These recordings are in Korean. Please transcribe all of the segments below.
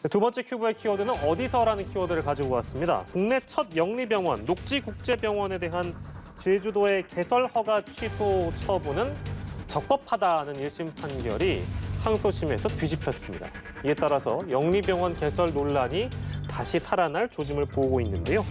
두 번째 큐브의 키워드는 어디서라는 키워드를 가지고 왔습니다. 국내 첫 영리병원, 녹지국제병원에 대한 제주도의 개설 허가 취소 처분은 적법하다는 1심 판결이 항소심에서 뒤집혔습니다. 이에 따라서 영리병원 개설 논란이 다시 살아날 조짐을 보이고 있는데요.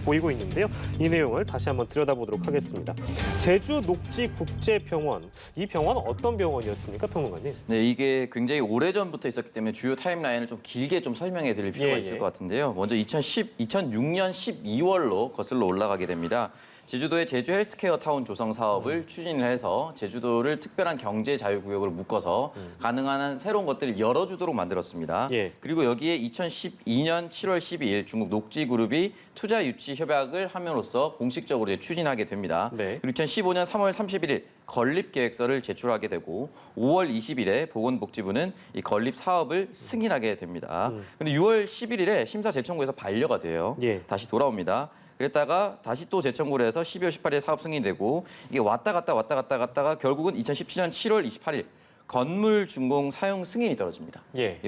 이 내용을 다시 한번 들여다보도록 하겠습니다. 제주 녹지국제병원, 이 병원 어떤 병원이었습니까, 평론가님? 네, 이게 굉장히 오래전부터 있었기 때문에 주요 타임라인을 좀 길게 좀 설명해 드릴 필요가 있을 것 같은데요. 먼저 2006년 12월로 거슬러 올라가게 됩니다. 제주도의 제주 헬스케어 타운 조성 사업을 추진을 해서 제주도를 특별한 경제 자유구역으로 묶어서 가능한 한 새로운 것들을 열어주도록 만들었습니다. 그리고 여기에 2012년 7월 12일 중국 녹지그룹이 투자 유치 협약을 함으로써 공식적으로 추진하게 됩니다. 그리고 2015년 3월 31일 건립 계획서를 제출하게 되고 5월 20일에 보건복지부는 이 건립 사업을 승인하게 됩니다. 근데 6월 11일에 심사 재청구에서 반려가 돼요. 다시 돌아옵니다. 그랬다가 다시 또 재청구를 해서 12월 18일에 사업 승인되고 이게 왔다 갔다가 결국은 2017년 7월 28일 건물 준공 사용 승인이 떨어집니다.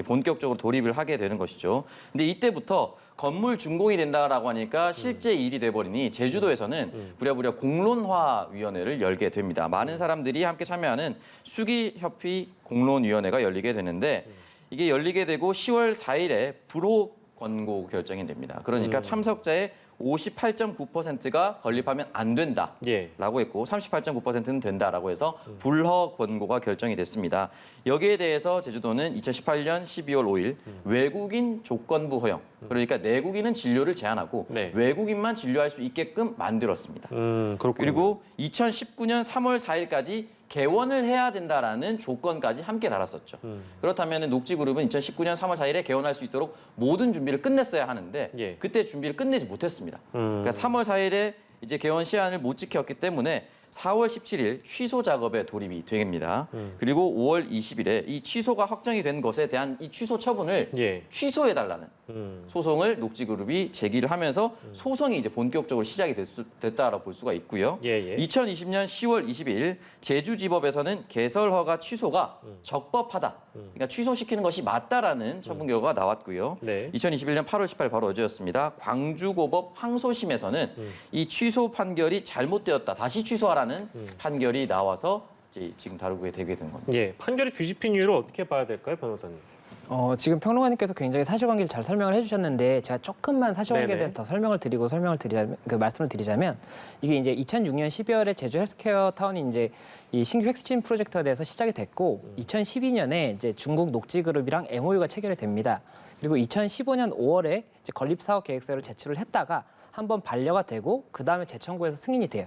본격적으로 돌입을 하게 되는 것이죠. 근데 이때부터 건물 준공이 된다라고 하니까 실제 일이 돼버리니 제주도에서는 부랴부랴 공론화위원회를 열게 됩니다. 많은 사람들이 함께 참여하는 수기협의 공론위원회가 열리게 되는데 이게 열리게 되고 10월 4일에 불호 권고 결정이 됩니다. 그러니까 참석자의 58.9%가 건립하면 안 된다라고 했고 38.9%는 된다라고 해서 불허 권고가 결정이 됐습니다. 여기에 대해서 제주도는 2018년 12월 5일 외국인 조건부 허용, 그러니까 내국인은 진료를 제한하고 외국인만 진료할 수 있게끔 만들었습니다. 그리고 2019년 3월 4일까지 개원을 해야 된다라는 조건까지 함께 달았었죠. 그렇다면 녹지그룹은 2019년 3월 4일에 개원할 수 있도록 모든 준비를 끝냈어야 하는데 그때 준비를 끝내지 못했습니다. 그러니까 3월 4일에 이제 개원 시한을 못 지켰기 때문에 4월 17일 취소 작업에 돌입이 됩니다. 그리고 5월 20일에 이 취소가 확정이 된 것에 대한 이 취소 처분을 취소해달라는 소송을 녹지그룹이 제기를 하면서 소송이 이제 본격적으로 시작이 됐다라고 볼 수가 있고요. 2020년 10월 22일 제주지법에서는 개설 허가 취소가 적법하다. 그러니까 취소시키는 것이 맞다라는 처분 결과가 나왔고요. 2021년 8월 18일 바로 어제였습니다. 광주고법 항소심에서는 이 취소 판결이 잘못되었다. 다시 취소하라는 판결이 나와서 이제 지금 다루게 되게 된 겁니다. 판결이 뒤집힌 이유를 어떻게 봐야 될까요, 변호사님? 지금 평론가님께서 굉장히 사실관계를 잘 설명을 해주셨는데 제가 조금만 사실관계에 대해서 더 말씀을 드리자면 이게 이제 2006년 12월에 제주 헬스케어 타운이 이제 이 신규 핵심 프로젝트에 대해서 시작이 됐고 2012년에 이제 중국 녹지그룹이랑 MOU가 체결이 됩니다. 그리고 2015년 5월에 이제 건립 사업 계획서를 제출을 했다가 한번 반려가 되고 그 다음에 재청구해서 승인이 돼요.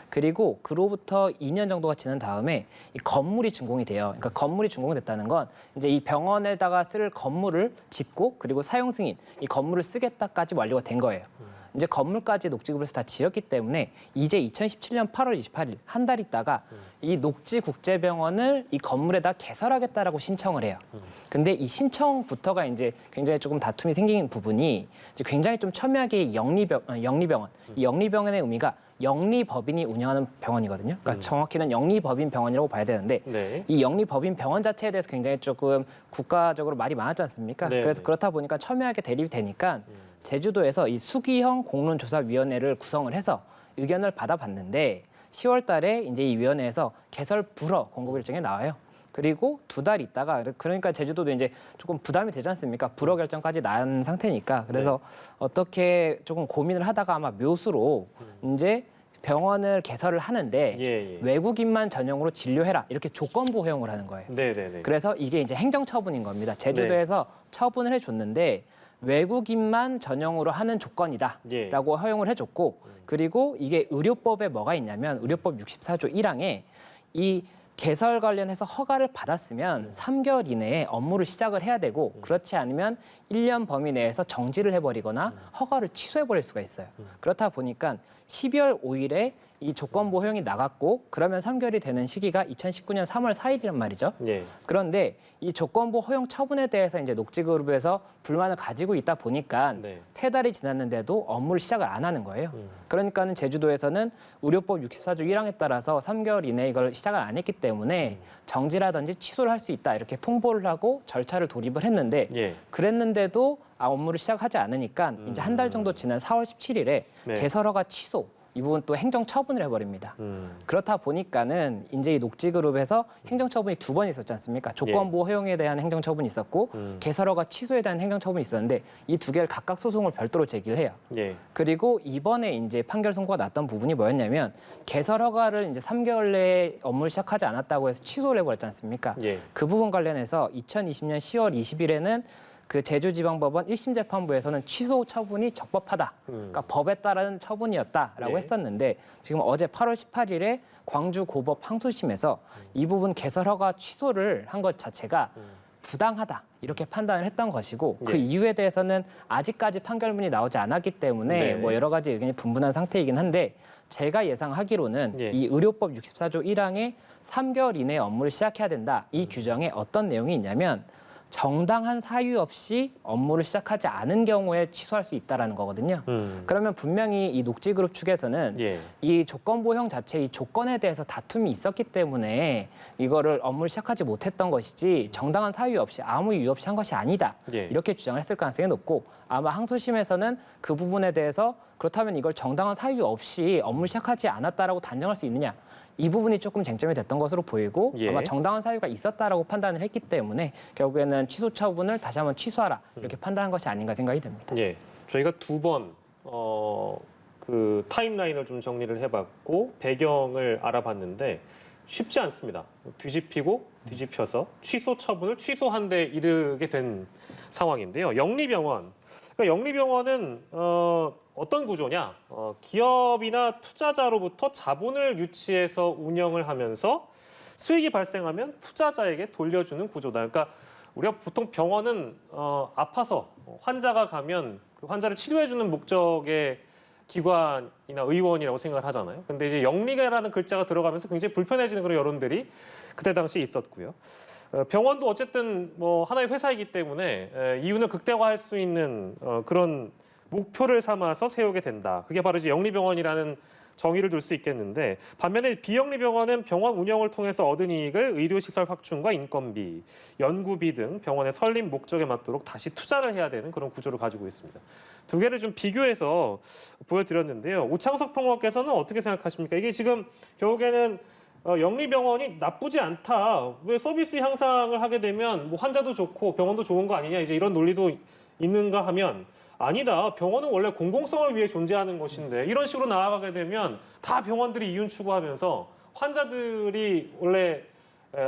그리고 그로부터 2년 정도가 지난 다음에 이 건물이 준공이 돼요. 그러니까 건물이 준공됐다는 건 이제 이 병원에다가 쓸 건물을 짓고 그리고 사용 승인, 이 건물을 쓰겠다까지 완료가 된 거예요. 이제 건물까지 녹지그룹에서 다 지었기 때문에 이제 2017년 8월 28일 한 달 있다가 이 녹지국제병원을 이 건물에다 개설하겠다라고 신청을 해요. 근데 이 신청부터가 이제 굉장히 조금 다툼이 생긴 부분이 이제 굉장히 좀 첨예하게 영리병원, 이 영리병원의 의미가 영리법인이 운영하는 병원이거든요. 그러니까 정확히는 영리법인 병원이라고 봐야 되는데 이 영리법인 병원 자체에 대해서 굉장히 조금 국가적으로 말이 많았지 않습니까? 그래서 그렇다 보니까 첨예하게 대립이 되니까 제주도에서 이 수기형 공론조사위원회를 구성을 해서 의견을 받아봤는데 10월 달에 이제 이 위원회에서 개설 불허 권고 결정이 나와요. 그리고 두 달 있다가 그러니까 제주도도 이제 조금 부담이 되지 않습니까? 불허 결정까지 난 상태니까. 그래서 어떻게 조금 고민을 하다가 아마 묘수로 이제 병원을 개설을 하는데 외국인만 전용으로 진료해라 이렇게 조건부 허용을 하는 거예요. 그래서 이게 이제 행정처분인 겁니다. 제주도에서 처분을 해줬는데 외국인만 전용으로 하는 조건이다라고 허용을 해줬고 그리고 이게 의료법에 뭐가 있냐면 의료법 64조 1항에 이 개설 관련해서 허가를 받았으면 3개월 이내에 업무를 시작을 해야 되고 그렇지 않으면 1년 범위 내에서 정지를 해버리거나 허가를 취소해버릴 수가 있어요. 그렇다 보니까 12월 5일에 이 조건부 허용이 나갔고 그러면 3개월이 되는 시기가 2019년 3월 4일이란 말이죠. 예. 그런데 이 조건부 허용 처분에 대해서 이제 녹지그룹에서 불만을 가지고 있다 보니까 네. 3달이 지났는데도 업무를 시작을 안 하는 거예요. 그러니까는 제주도에서는 의료법 64조 1항에 따라서 3개월 이내에 이걸 시작을 안 했기 때문에 정지라든지 취소를 할 수 있다 이렇게 통보를 하고 절차를 돌입을 했는데 예. 그랬는데도 업무를 시작하지 않으니까 이제 한 달 정도 지난 4월 17일에 네. 개설허가 취소 이 부분 또 행정 처분을 해버립니다. 그렇다 보니까는 이제 이 녹지그룹에서 행정 처분이 2번 있었지 않습니까? 조건부 허용에 대한 행정 처분이 있었고 개설허가 취소에 대한 행정 처분이 있었는데 이 2개를 각각 소송을 별도로 제기를 해요. 예. 그리고 이번에 이제 판결 선고가 났던 부분이 뭐였냐면 개설 허가를 이제 3개월 내에 업무를 시작하지 않았다고 해서 취소를 해버렸지 않습니까? 예. 그 부분 관련해서 2020년 10월 20일에는 그 제주지방법원 1심 재판부에서는 취소 처분이 적법하다. 그러니까 법에 따른 처분이었다라고 네. 했었는데 지금 어제 8월 18일에 광주 고법 항소심에서 이 부분 개설 허가 취소를 한 것 자체가 부당하다 이렇게 판단을 했던 것이고 그 예. 이유에 대해서는 아직까지 판결문이 나오지 않았기 때문에 네. 뭐 여러 가지 의견이 분분한 상태이긴 한데 제가 예상하기로는 예. 이 의료법 64조 1항에 3개월 이내에 업무를 시작해야 된다. 이 규정에 어떤 내용이 있냐면 정당한 사유 없이 업무를 시작하지 않은 경우에 취소할 수 있다라는 거거든요. 그러면 분명히 이 녹지그룹 측에서는 예. 이 조건부형 자체 이 조건에 대해서 다툼이 있었기 때문에 이거를 업무를 시작하지 못했던 것이지 정당한 사유 없이 아무 이유 없이 한 것이 아니다. 예. 이렇게 주장을 했을 가능성이 높고 아마 항소심에서는 그 부분에 대해서 그렇다면 이걸 정당한 사유 없이 업무를 시작하지 않았다라고 단정할 수 있느냐. 이 부분이 조금 쟁점이 됐던 것으로 보이고 예. 아마 정당한 사유가 있었다라고 판단을 했기 때문에 결국에는 취소 처분을 다시 한번 취소하라 이렇게 판단한 것이 아닌가 생각이 됩니다. 예. 저희가 2번 그 타임라인을 좀 정리를 해봤고 배경을 알아봤는데 쉽지 않습니다. 뒤집히고 뒤집혀서 취소 처분을 취소한 데 이르게 된 상황인데요. 영리병원. 그러니까 영리병원은 어떤 구조냐? 기업이나 투자자로부터 자본을 유치해서 운영을 하면서 수익이 발생하면 투자자에게 돌려주는 구조다. 그러니까 우리가 보통 병원은 아파서 환자가 가면 그 환자를 치료해주는 목적의 기관이나 의원이라고 생각을 하잖아요. 근데 이제 영리라는 글자가 들어가면서 굉장히 불편해지는 그런 여론들이 그때 당시에 있었고요. 병원도 어쨌든 뭐 하나의 회사이기 때문에 이윤을 극대화할 수 있는 그런 목표를 삼아서 세우게 된다. 그게 바로 이제 영리병원이라는 정의를 둘 수 있겠는데 반면에 비영리병원은 병원 운영을 통해서 얻은 이익을 의료시설 확충과 인건비, 연구비 등 병원의 설립 목적에 맞도록 다시 투자를 해야 되는 그런 구조를 가지고 있습니다. 2개를 좀 비교해서 보여드렸는데요. 오창석 평론가께서는 어떻게 생각하십니까? 이게 지금 결국에는 영리병원이 나쁘지 않다. 왜 서비스 향상을 하게 되면 뭐 환자도 좋고 병원도 좋은 거 아니냐 이제 이런 논리도 있는가 하면 아니다. 병원은 원래 공공성을 위해 존재하는 것인데 이런 식으로 나아가게 되면 다 병원들이 이윤 추구하면서 환자들이 원래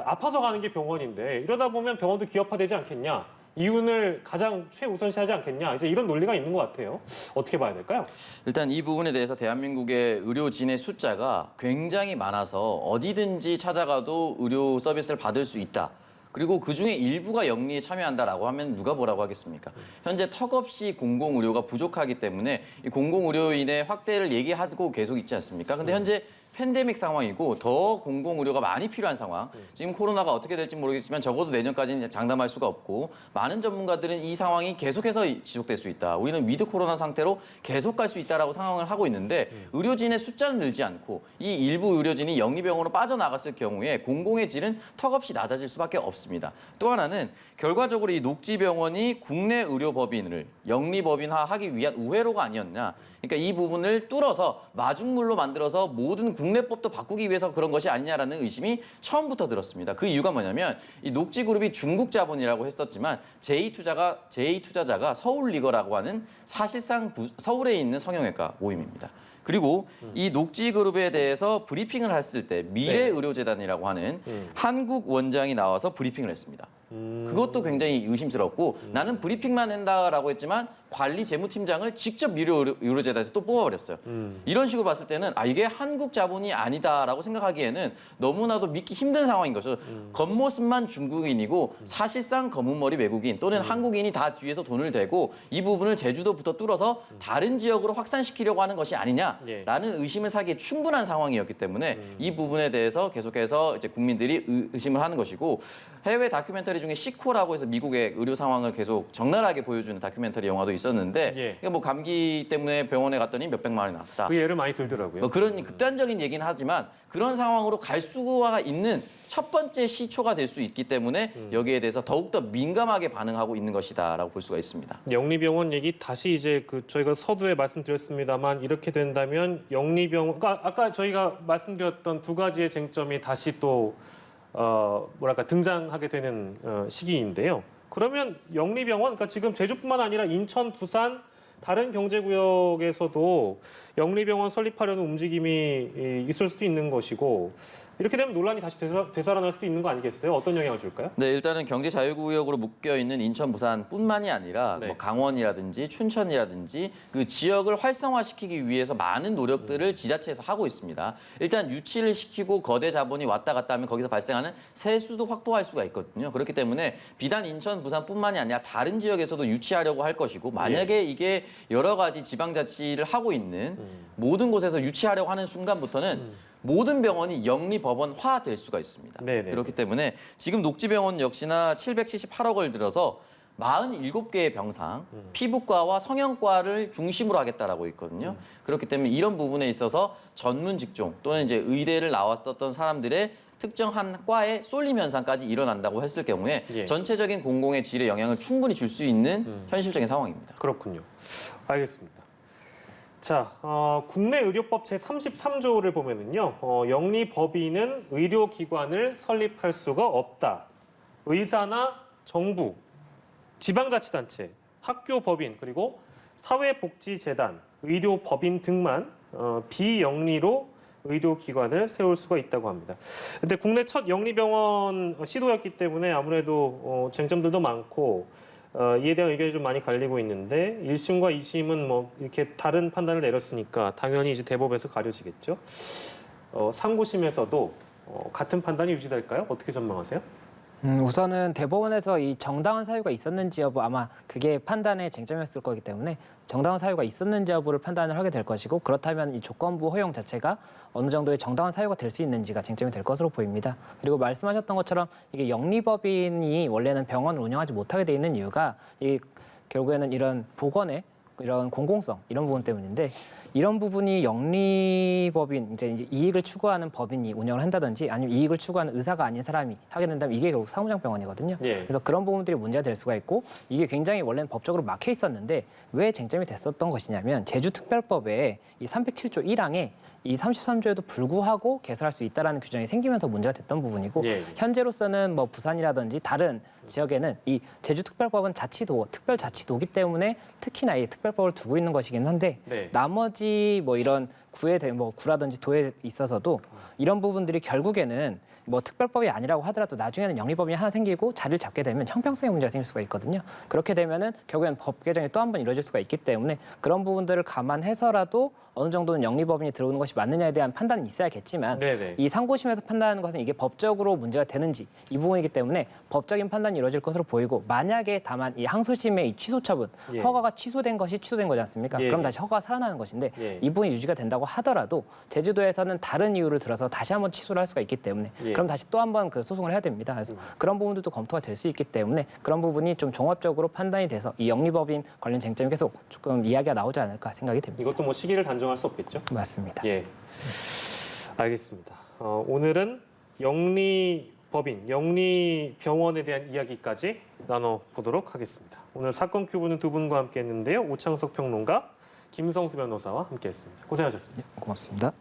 아파서 가는 게 병원인데 이러다 보면 병원도 기업화되지 않겠냐. 이윤을 가장 최우선시하지 않겠냐. 이제 이런 논리가 있는 것 같아요. 어떻게 봐야 될까요? 일단 이 부분에 대해서 대한민국의 의료진의 숫자가 굉장히 많아서 어디든지 찾아가도 의료 서비스를 받을 수 있다. 그리고 그중에 일부가 영리에 참여한다라고 하면 누가 뭐라고 하겠습니까? 현재 턱없이 공공의료가 부족하기 때문에 이 공공의료인의 확대를 얘기하고 계속 있지 않습니까? 근데 현재 팬데믹 상황이고 더 공공의료가 많이 필요한 상황. 지금 코로나가 어떻게 될지 모르겠지만 적어도 내년까지는 장담할 수가 없고 많은 전문가들은 이 상황이 계속해서 지속될 수 있다. 우리는 위드 코로나 상태로 계속 갈 수 있다라고 상황을 하고 있는데 의료진의 숫자는 늘지 않고 이 일부 의료진이 영리병원으로 빠져나갔을 경우에 공공의 질은 턱없이 낮아질 수밖에 없습니다. 또 하나는 결과적으로 이 녹지병원이 국내 의료법인을 영리법인화하기 위한 우회로가 아니었냐. 그러니까 이 부분을 뚫어서 마중물로 만들어서 모든 국내법도 바꾸기 위해서 그런 것이 아니냐라는 의심이 처음부터 들었습니다. 그 이유가 뭐냐면 이 녹지그룹이 중국 자본이라고 했었지만 제2투자자가 서울리거라고 하는 사실상 서울에 있는 성형외과 모임입니다. 그리고 이 녹지그룹에 대해서 브리핑을 했을 때 미래의료재단이라고 하는 한국 원장이 나와서 브리핑을 했습니다. 그것도 굉장히 의심스럽고 나는 브리핑만 한다라고 했지만 관리 재무팀장을 직접 미래 의료재단에서 또 뽑아버렸어요. 이런 식으로 봤을 때는 이게 한국 자본이 아니다라고 생각하기에는 너무나도 믿기 힘든 상황인 거죠. 겉모습만 중국인이고 사실상 검은머리 외국인 또는 한국인이 다 뒤에서 돈을 대고 이 부분을 제주도부터 뚫어서 다른 지역으로 확산시키려고 하는 것이 아니냐라는 의심을 사기에 충분한 상황이었기 때문에 이 부분에 대해서 계속해서 이제 국민들이 의심을 하는 것이고 해외 다큐멘터리 중에 시코라고 해서 미국의 의료 상황을 계속 적나라하게 보여주는 다큐멘터리 영화도 있었는데 뭐 감기 때문에 병원에 갔더니 몇백만 원이 나왔다. 그 예를 많이 들더라고요. 뭐 그런 극단적인 얘기는 하지만 그런 상황으로 갈 수가 있는 첫 번째 시초가 될 수 있기 때문에 여기에 대해서 더욱더 민감하게 반응하고 있는 것이다라고 볼 수가 있습니다. 영리병원 얘기 다시 이제 저희가 서두에 말씀드렸습니다만 이렇게 된다면 영리병원 아까 저희가 말씀드렸던 두 가지의 쟁점이 다시 또 등장하게 되는 시기인데요. 그러면 영리병원, 그러니까 지금 제주뿐만 아니라 인천, 부산 다른 경제구역에서도 영리병원 설립하려는 움직임이 있을 수도 있는 것이고 이렇게 되면 논란이 다시 되살아날 수도 있는 거 아니겠어요? 어떤 영향을 줄까요? 네, 일단은 경제 자유구역으로 묶여 있는 인천, 부산뿐만이 아니라 뭐 강원이라든지 춘천이라든지 그 지역을 활성화시키기 위해서 많은 노력들을 지자체에서 하고 있습니다. 일단 유치를 시키고 거대 자본이 왔다 갔다 하면 거기서 발생하는 세수도 확보할 수가 있거든요. 그렇기 때문에 비단 인천, 부산뿐만이 아니라 다른 지역에서도 유치하려고 할 것이고 만약에 이게 여러 가지 지방자치를 하고 있는 모든 곳에서 유치하려고 하는 순간부터는 모든 병원이 영리법원화 될 수가 있습니다. 네네. 그렇기 때문에 지금 녹지병원 역시나 778억을 들어서 47개의 병상, 피부과와 성형과를 중심으로 하겠다라고 있거든요. 그렇기 때문에 이런 부분에 있어서 전문 직종 또는 이제 의대를 나왔었던 사람들의 특정한 과에 쏠림 현상까지 일어난다고 했을 경우에 전체적인 공공의 질에 영향을 충분히 줄 수 있는 현실적인 상황입니다. 그렇군요. 알겠습니다. 자, 국내 의료법 제33조를 보면은요, 영리법인은 의료기관을 설립할 수가 없다. 의사나 정부, 지방자치단체, 학교법인, 그리고 사회복지재단, 의료법인 등만 비영리로 의료기관을 세울 수가 있다고 합니다. 근데 국내 첫 영리병원 시도였기 때문에 아무래도 쟁점들도 많고 이에 대한 의견이 좀 많이 갈리고 있는데 1심과 2심은 뭐 이렇게 다른 판단을 내렸으니까 당연히 이제 대법에서 가려지겠죠. 상고심에서도 같은 판단이 유지될까요? 어떻게 전망하세요? 우선은 대법원에서 이 정당한 사유가 있었는지 여부 아마 그게 판단의 쟁점이었을 거기 때문에 정당한 사유가 있었는지 여부를 판단을 하게 될 것이고 그렇다면 이 조건부 허용 자체가 어느 정도의 정당한 사유가 될 수 있는지가 쟁점이 될 것으로 보입니다. 그리고 말씀하셨던 것처럼 이게 영리법인이 원래는 병원을 운영하지 못하게 돼 있는 이유가 이 결국에는 이런 보건의 이런 공공성 이런 부분 때문인데 이런 부분이 영리법인 이제 이익을 추구하는 법인이 운영을 한다든지 아니면 이익을 추구하는 의사가 아닌 사람이 하게 된다면 이게 결국 사무장병원이거든요. 그래서 그런 부분들이 문제가 될 수가 있고 이게 굉장히 원래는 법적으로 막혀 있었는데 왜 쟁점이 됐었던 것이냐면 제주특별법에 이 307조 1항에 이 33조에도 불구하고 개설할 수 있다라는 규정이 생기면서 문제가 됐던 부분이고 현재로서는 뭐 부산이라든지 다른 지역에는 이 제주특별법은 자치도, 특별자치도기 때문에 특히나 이 특별법을 두고 있는 것이긴 한데 나머지 뭐 이런 구에 뭐 구라든지 도에 있어서도 이런 부분들이 결국에는 뭐 특별법이 아니라고 하더라도 나중에는 영리법인이 하나 생기고 자리를 잡게 되면 형평성의 문제가 생길 수가 있거든요. 그렇게 되면은 결국에는 법 개정이 또 한 번 이루어질 수가 있기 때문에 그런 부분들을 감안해서라도 어느 정도는 영리법인이 들어오는 것이 맞느냐에 대한 판단은 있어야겠지만 이 상고심에서 판단하는 것은 이게 법적으로 문제가 되는지 이 부분이기 때문에 법적인 판단이 이루어질 것으로 보이고 만약에 다만 이 항소심의 이 취소 처분 허가가 취소된 것이 취소된 거지 않습니까? 그럼 다시 허가가 살아나는 것인데 이 부분이 유지가 된다고 하더라도 제주도에서는 다른 이유를 들어서 다시 한번 취소를 할 수가 있기 때문에 그럼 다시 또 한 번 그 소송을 해야 됩니다. 그래서 그런 부분들도 검토가 될 수 있기 때문에 그런 부분이 좀 종합적으로 판단이 돼서 이 영리법인 관련 쟁점이 계속 조금 이야기가 나오지 않을까 생각이 됩니다. 이것도 뭐 시기를 단정할 수 없겠죠? 맞습니다. 알겠습니다. 오늘은 영리법인, 영리병원에 대한 이야기까지 나눠보도록 하겠습니다. 오늘 사건 큐브는 두 분과 함께 했는데요. 오창석 평론가, 김성수 변호사와 함께했습니다. 고생하셨습니다. 고맙습니다.